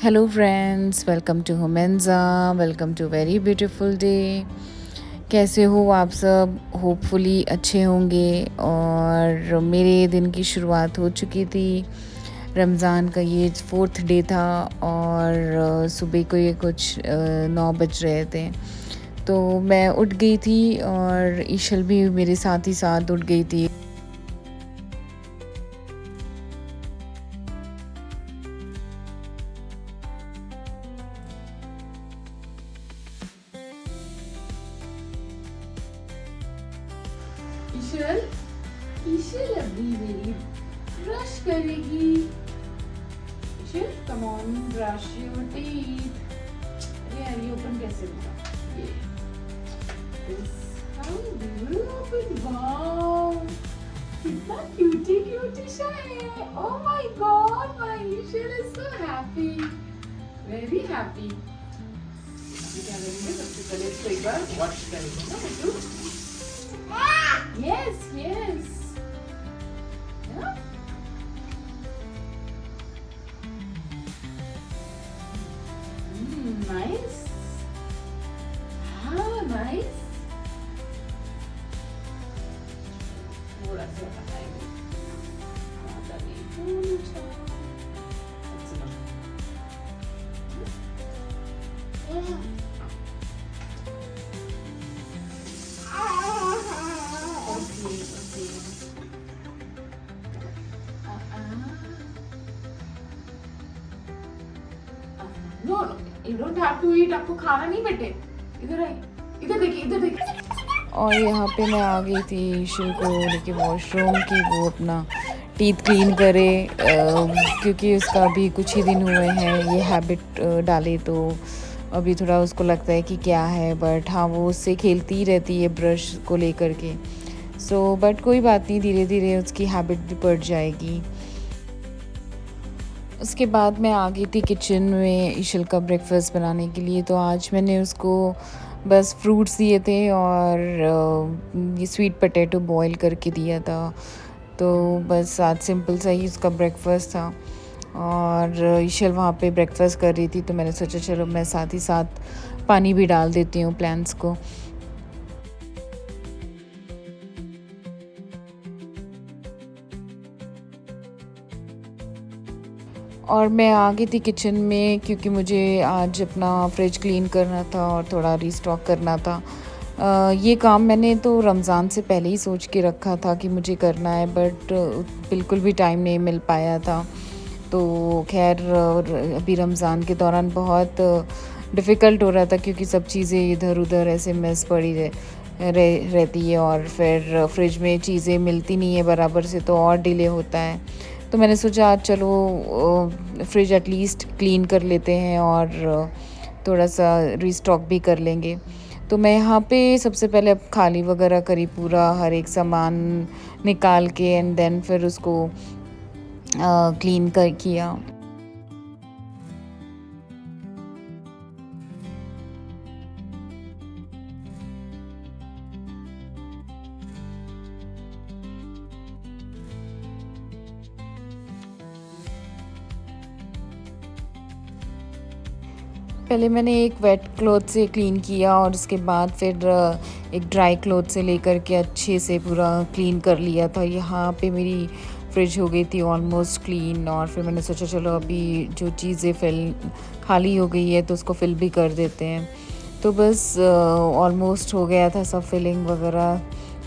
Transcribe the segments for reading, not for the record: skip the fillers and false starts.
Hello friends, welcome to होमेंजा। Welcome to very beautiful day. कैसे हो आप सब? होपफुली अच्छे होंगे। और मेरे दिन की शुरुआत हो चुकी थी। रमज़ान का ये 4th डे था और सुबह को ये कुछ 9 बज रहे थे। तो मैं उठ गई थी और ईशल भी मेरे साथ ही साथ उठ गई थी। ईशल, ईशल अभी मेरी ब्रश करेगी। Eshal, come on, brush your teeth. अरे यार, ये ओपन कैसे होगा? ये this, how do you open? Wow, कितना क्यूटी क्यूटी सा है। Oh my God, my Eshal is so happy, very happy. अभी क्या करेंगे? सबसे पहले इसको एक बार वॉश करेंगे ना बिट्टू? यस यस, नाइस, हाँ नाइस। थोड़ा सा बताएंगे, ज़्यादा नहीं, थोड़ा सा। अच्छा, okay okay. No no, you don't have to eat. आपको खाना नहीं बेटे। इधर आइए, इधर देखिए, इधर देखिए। और यहाँ पे मैं आ गई थी ईशल को लेके वॉशरूम की वो अपना टीथ क्लीन करे, क्योंकि उसका अभी कुछ ही दिन हुए हैं ये हैबिट डाले। तो अभी थोड़ा उसको लगता है कि क्या है, बट हाँ वो उससे खेलती ही रहती है ब्रश को लेकर के। सो बट कोई बात नहीं, धीरे धीरे उसकी हैबिट भी पड़ जाएगी। उसके बाद मैं आ गई थी किचन में ईशल का ब्रेकफास्ट बनाने के लिए। तो आज मैंने उसको बस फ्रूट्स दिए थे और ये स्वीट पोटैटो बॉईल करके दिया था। तो बस आज सिंपल सा ही उसका ब्रेकफास्ट था। और ईशल वहाँ पे ब्रेकफास्ट कर रही थी, तो मैंने सोचा चलो मैं साथ ही साथ पानी भी डाल देती हूँ प्लांट्स को। और मैं आ गई थी किचन में क्योंकि मुझे आज अपना फ्रिज क्लीन करना था और थोड़ा रीस्टॉक करना था। ये काम मैंने तो रमज़ान से पहले ही सोच के रखा था कि मुझे करना है, बट बिल्कुल भी टाइम नहीं मिल पाया था। तो खैर अभी रमज़ान के दौरान बहुत डिफ़िकल्ट हो रहा था क्योंकि सब चीज़ें इधर उधर ऐसे मेस पड़ी रहती है और फिर फ्रिज में चीज़ें मिलती नहीं है बराबर से, तो और डिले होता है। तो मैंने सोचा आज चलो फ्रिज एटलीस्ट क्लीन कर लेते हैं और थोड़ा सा रीस्टॉक भी कर लेंगे। तो मैं यहाँ पे सबसे पहले अब खाली वगैरह करी, पूरा हर एक सामान निकाल के, एंड देन फिर उसको क्लीन कर किया। पहले मैंने एक वेट क्लॉथ से क्लीन किया और उसके बाद फिर एक ड्राई क्लॉथ से लेकर के अच्छे से पूरा क्लीन कर लिया था। यहाँ पे मेरी फ्रिज हो गई थी ऑलमोस्ट क्लीन। और फिर मैंने सोचा चलो अभी जो चीज़ें फिल खाली हो गई है तो उसको फिल भी कर देते हैं। तो बस ऑलमोस्ट हो गया था सब फिलिंग वगैरह,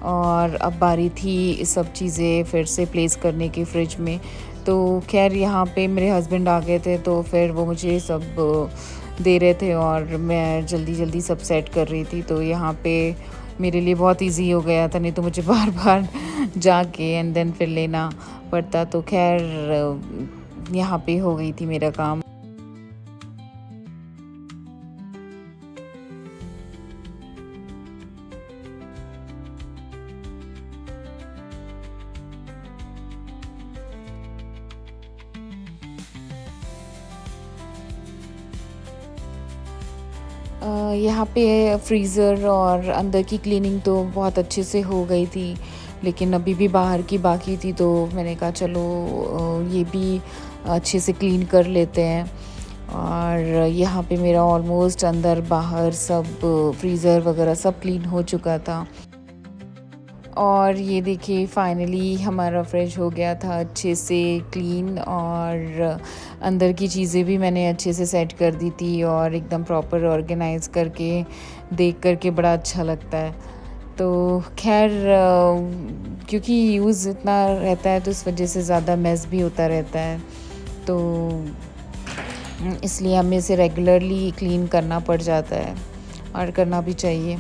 और अब बारी थी सब चीज़ें फिर से प्लेस करने की फ्रिज में। तो खैर यहाँ पे मेरे हस्बैंड आ गए थे, तो फिर वो मुझे सब दे रहे थे और मैं जल्दी जल्दी सब सेट कर रही थी। तो यहाँ पे मेरे लिए बहुत इजी हो गया था, नहीं तो मुझे बार बार जाके एंड देन फिर लेना पड़ता। तो खैर यहाँ पे हो गई थी मेरा काम। यहाँ पे फ्रीज़र और अंदर की क्लीनिंग तो बहुत अच्छे से हो गई थी, लेकिन अभी भी बाहर की बाकी थी। तो मैंने कहा चलो ये भी अच्छे से क्लीन कर लेते हैं। और यहाँ पे मेरा ऑलमोस्ट अंदर बाहर सब फ्रीज़र वगैरह सब क्लीन हो चुका था। और ये देखिए फाइनली हमारा फ्रिज हो गया था अच्छे से क्लीन, और अंदर की चीज़ें भी मैंने अच्छे से सेट कर दी थी और एकदम प्रॉपर ऑर्गेनाइज़ करके देख कर के बड़ा अच्छा लगता है। तो खैर क्योंकि यूज़ इतना रहता है तो इस वजह से ज़्यादा मेस भी होता रहता है, तो इसलिए हमें इसे रेगुलरली क्लीन करना पड़ जाता है और करना भी चाहिए।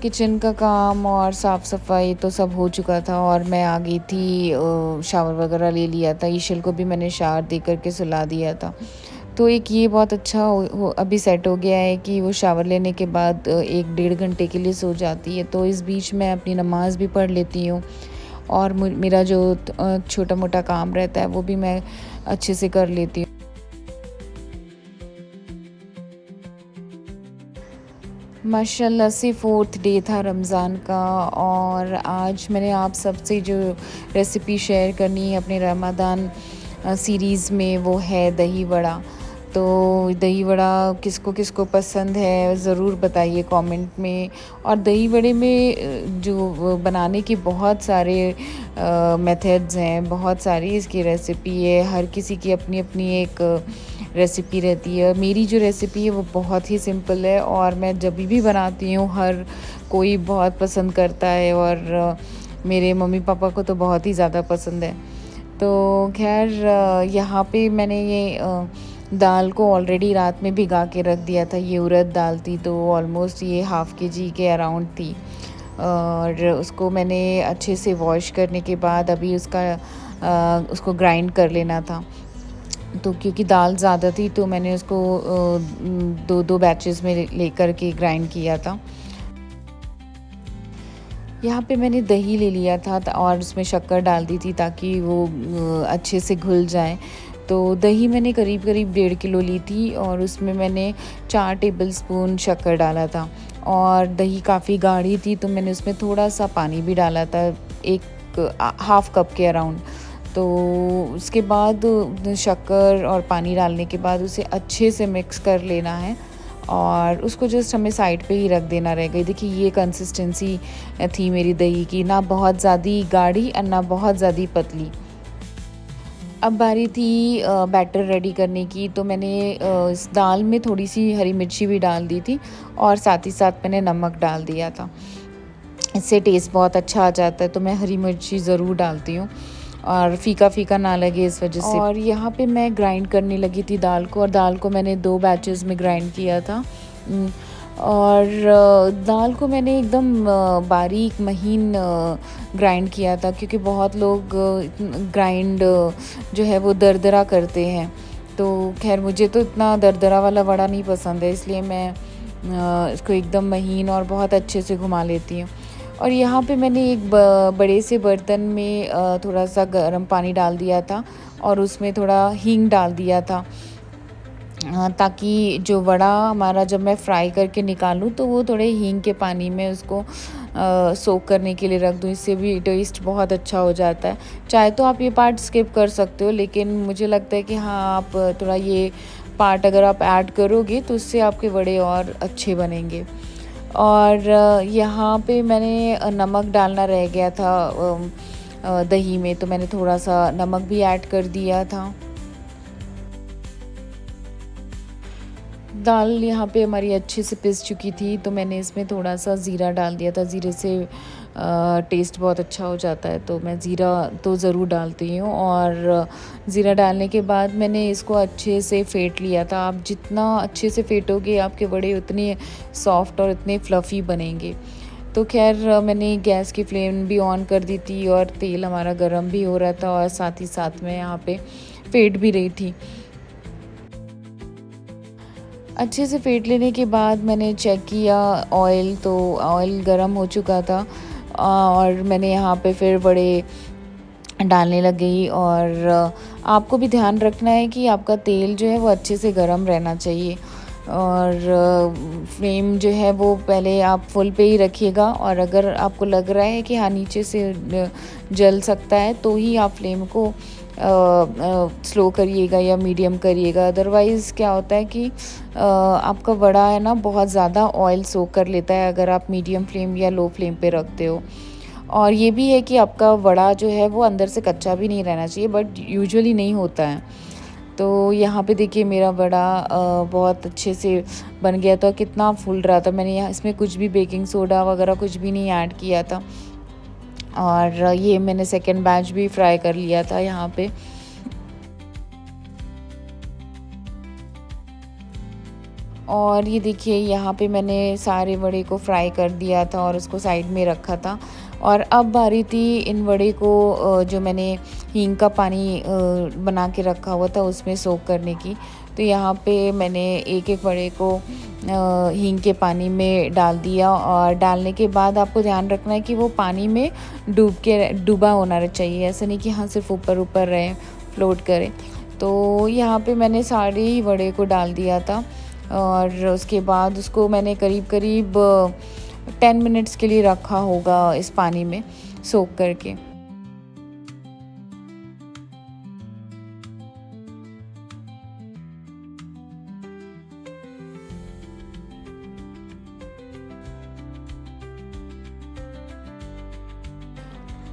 किचन का काम और साफ़ सफाई तो सब हो चुका था और मैं आ गई थी, शावर वगैरह ले लिया था। ईशल को भी मैंने शावर दे कर के सुला दिया था। तो एक ये बहुत अच्छा हो अभी सेट हो गया है कि वो शावर लेने के बाद 1 डेढ़ घंटे के लिए सो जाती है। तो इस बीच मैं अपनी नमाज़ भी पढ़ लेती हूँ और मेरा जो छोटा मोटा काम रहता है वो भी मैं अच्छे से कर लेती हूँ। माशाल्लाह से 4th डे था रमज़ान का, और आज मैंने आप सबसे जो रेसिपी शेयर करनी है अपने रमज़ान सीरीज़ में, वो है दही वड़ा। तो दही वड़ा किसको किसको पसंद है ज़रूर बताइए कमेंट में। और दही वड़े में जो बनाने के बहुत सारे मेथड्स हैं, बहुत सारी इसकी रेसिपी है, हर किसी की अपनी अपनी एक रेसिपी रहती है। मेरी जो रेसिपी है वो बहुत ही सिंपल है और मैं जब भी बनाती हूँ हर कोई बहुत पसंद करता है, और मेरे मम्मी पापा को तो बहुत ही ज़्यादा पसंद है। तो खैर यहाँ पे मैंने ये दाल को ऑलरेडी रात में भिगा के रख दिया था। ये उड़द दाल थी तो ऑलमोस्ट ये हाफ़ केजी के अराउंड थी, और उसको मैंने अच्छे से वॉश करने के बाद अभी उसको ग्राइंड कर लेना था। तो क्योंकि दाल ज़्यादा थी तो मैंने उसको 2-2 बैचेस में लेकर के ग्राइंड किया था। यहाँ पे मैंने दही ले लिया था और उसमें शक्कर डाल दी थी ताकि वो अच्छे से घुल जाए। तो दही मैंने करीब-करीब 1.5 किलो ली थी और उसमें मैंने 4 टेबलस्पून शक्कर डाला था, और दही काफ़ी गाढ़ी थी तो मैंने उसमें थोड़ा-सा पानी भी डाला था, हाफ़ कप के अराउंड। तो उसके बाद शक्कर और पानी डालने के बाद उसे अच्छे से मिक्स कर लेना है और उसको जस्ट हमें साइड पे ही रख देना रहेगा। देखिए ये कंसिस्टेंसी थी मेरी दही की, ना बहुत ज़्यादा गाढ़ी और ना बहुत ज़्यादा पतली। अब बारी थी बैटर रेडी करने की, तो मैंने इस दाल में थोड़ी-सी हरी मिर्ची भी डाल दी थी और साथ ही साथ मैंने नमक डाल दिया था। इससे टेस्ट बहुत अच्छा आ जाता है, तो मैं हरी मिर्ची ज़रूर डालती हूँ और फ़ीका-फ़ीका ना लगे इस वजह से। और यहाँ पे मैं ग्राइंड करने लगी थी दाल को, और दाल को मैंने 2 बैचेज़ में ग्राइंड किया था। और दाल को मैंने एकदम बारीक महीन ग्राइंड किया था, क्योंकि बहुत लोग ग्राइंड जो है वो दरदरा करते हैं। तो खैर मुझे तो इतना दरदरा वाला वड़ा नहीं पसंद है, इसलिए मैं इसको एकदम महीन और बहुत अच्छे से घुमा लेती हूँ। और यहाँ पे मैंने एक बड़े से बर्तन में थोड़ा-सा गर्म पानी डाल दिया था और उसमें थोड़ा हींग डाल दिया था, ताकि जो वड़ा हमारा जब मैं फ्राई करके निकालूँ तो वो थोड़े हींग के पानी में उसको सोक करने के लिए रख दूँ। इससे भी टेस्ट बहुत अच्छा हो जाता है। चाहे तो आप ये पार्ट स्किप कर सकते हो, लेकिन मुझे लगता है कि हाँ, आप थोड़ा ये पार्ट अगर आप ऐड करोगे तो उससे आपके वड़े और अच्छे बनेंगे। और यहाँ पे मैंने नमक डालना रह गया था दही में, तो मैंने थोड़ा-सा नमक भी ऐड कर दिया था। दाल यहाँ पे हमारी अच्छे से पिस चुकी थी, तो मैंने इसमें थोड़ा-सा ज़ीरा डाल दिया था। ज़ीरे से टेस्ट बहुत अच्छा हो जाता है, तो मैं ज़ीरा तो ज़रूर डालती हूँ। और ज़ीरा डालने के बाद मैंने इसको अच्छे से फेंट लिया था। आप जितना अच्छे से फेंटोगे आपके वड़े उतने सॉफ्ट और इतने फ्लफ़ी बनेंगे। तो ख़ैर मैंने गैस की फ्लेम भी ऑन कर दी थी और तेल हमारा गरम भी हो रहा था और साथ ही साथ मैं यहाँ पे फेंट भी रही थी। अच्छे से फेंट लेने के बाद मैंने चेक किया ऑयल, तो ऑयल गरम हो चुका था, और मैंने यहाँ पे फिर वड़े डालने लग गई। और आपको भी ध्यान रखना है कि आपका तेल जो है वो अच्छे से गरम रहना चाहिए। और फ्लेम जो है वो पहले आप फुल पे ही रखिएगा, और अगर आपको लग रहा है कि हाँ नीचे से जल सकता है तो ही आप फ्लेम को स्लो करिएगा या मीडियम करिएगा। अदरवाइज़ क्या होता है कि आपका वड़ा है ना बहुत ज़्यादा ऑयल सोक कर लेता है अगर आप मीडियम फ्लेम या लो फ्लेम पे रखते हो। और ये भी है कि आपका वड़ा जो है वो अंदर से कच्चा भी नहीं रहना चाहिए, बट यूजुअली नहीं होता है। तो यहाँ पे देखिए मेरा वड़ा बहुत अच्छे से बन गया था, कितना फूल रहा था। मैंने यहाँ इसमें कुछ भी बेकिंग सोडा वगैरह कुछ भी नहीं ऐड किया था, और ये मैंने सेकंड बैच भी फ्राई कर लिया था यहाँ पे। और ये देखिए यहाँ पे मैंने सारे वड़े को फ्राई कर दिया था और उसको साइड में रखा था। और अब बारी थी इन वड़े को जो मैंने हींग का पानी बना के रखा हुआ था उसमें सोक करने की। तो यहाँ पे मैंने एक एक वड़े को हींग के पानी में डाल दिया, और डालने के बाद आपको ध्यान रखना है कि वो पानी में डूबा होना चाहिए, ऐसा नहीं कि हाँ सिर्फ ऊपर ऊपर रहे, फ्लोट करे। तो यहाँ पे मैंने सारे ही वड़े को डाल दिया था, और उसके बाद उसको मैंने करीब करीब 10 मिनट्स के लिए रखा होगा इस पानी में सोक करके।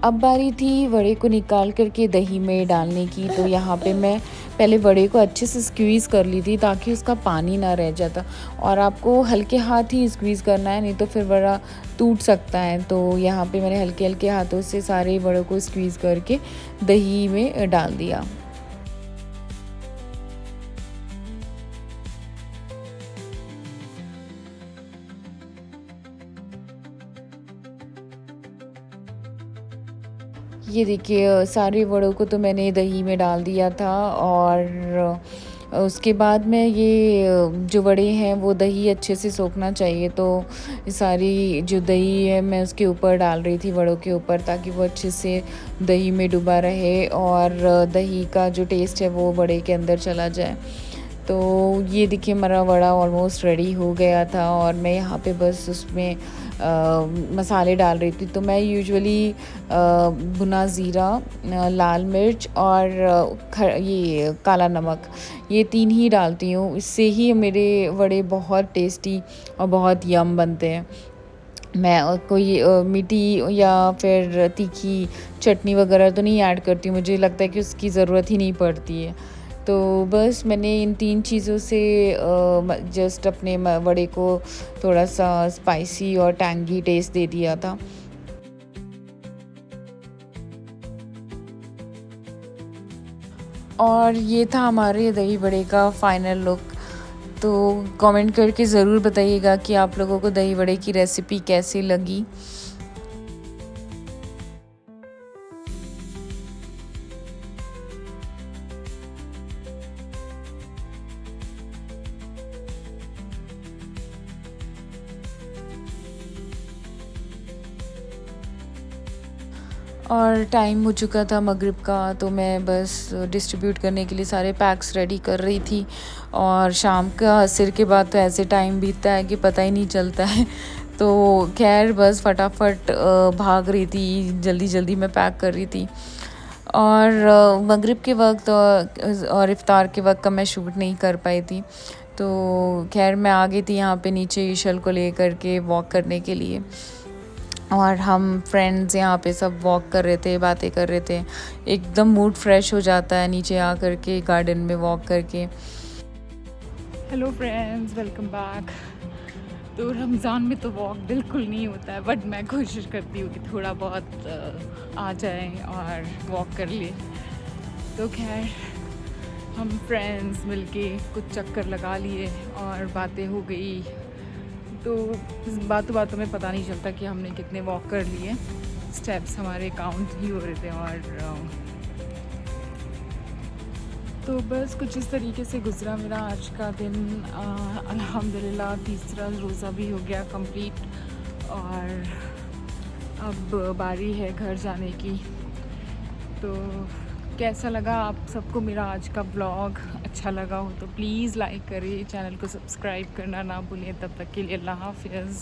अब बारी थी वड़े को निकाल कर के दही में डालने की। तो यहाँ पे मैं पहले वड़े को अच्छे से स्क्वीज़ कर ली थी ताकि उसका पानी ना रह जाता, और आपको हल्के हाथ ही स्क्वीज़ करना है, नहीं तो फिर वड़ा टूट सकता है। तो यहाँ पे मैंने हल्के हल्के हाथों से सारे वड़ों को स्क्वीज़ करके दही में डाल दिया। ये देखिए सारे वड़ों को तो मैंने दही में डाल दिया था, और उसके बाद में ये जो वड़े हैं वो दही अच्छे से सोखना चाहिए, तो ये सारी जो दही है मैं उसके ऊपर डाल रही थी वड़ों के ऊपर, ताकि वो अच्छे से दही में डूबा रहे और दही का जो टेस्ट है वो वड़े के अंदर चला जाए। तो ये देखिए मेरा वड़ा ऑलमोस्ट रेडी हो गया था, और मैं यहाँ पे बस उसमें मसाले डाल रही थी। तो मैं यूजुअली भुना ज़ीरा, लाल मिर्च और ये काला नमक, ये 3 ही डालती हूँ। इससे ही मेरे वड़े बहुत टेस्टी और बहुत यम बनते हैं। मैं कोई मीठी या फिर तीखी चटनी वगैरह तो नहीं ऐड करती हूँ, मुझे लगता है कि उसकी ज़रूरत ही नहीं पड़ती है। तो बस मैंने इन 3 चीज़ों से जस्ट अपने वड़े को थोड़ा-सा स्पाइसी और टैंगी टेस्ट दे दिया था। और ये था हमारे दही बड़े का फाइनल लुक। तो कमेंट करके ज़रूर बताइएगा कि आप लोगों को दही बड़े की रेसिपी कैसी लगी। और टाइम हो चुका था मगरिब का, तो मैं बस डिस्ट्रीब्यूट करने के लिए सारे पैक्स रेडी कर रही थी। और शाम का असर के बाद तो ऐसे टाइम बीतता है कि पता ही नहीं चलता है। तो खैर बस फटाफट भाग रही थी, जल्दी जल्दी मैं पैक कर रही थी। और मगरिब के वक्त और इफ़्तार के वक्त का मैं शूट नहीं कर पाई थी। तो खैर मैं आ गई थी यहाँ पे नीचे ईशल को लेकर के वॉक करने के लिए, और हम फ्रेंड्स यहाँ पे सब वॉक कर रहे थे, बातें कर रहे थे। एकदम मूड फ्रेश हो जाता है नीचे आ कर के गार्डन में वॉक करके। Hello friends, welcome back. तो रमज़ान में तो वॉक बिल्कुल नहीं होता है, बट मैं कोशिश करती हूँ कि थोड़ा बहुत आ जाए और वॉक कर ले। तो खैर हम फ्रेंड्स मिलके कुछ चक्कर लगा लिए और बातें हो गई। तो इस बातों बातों में पता नहीं चलता कि हमने कितने वॉक कर लिए, स्टेप्स हमारे काउंट ही हो रहे थे। और तो बस कुछ इस तरीके से गुज़रा मेरा आज का दिन। अल्हम्दुलिल्लाह तीसरा रोज़ा भी हो गया कंप्लीट, और अब बारी है घर जाने की। तो कैसा लगा आप सबको मेरा आज का ब्लॉग? अच्छा लगा हो तो प्लीज़ लाइक करें, चैनल को सब्सक्राइब करना ना भूलें। तब तक के लिए अल्लाह हाफ़िज़।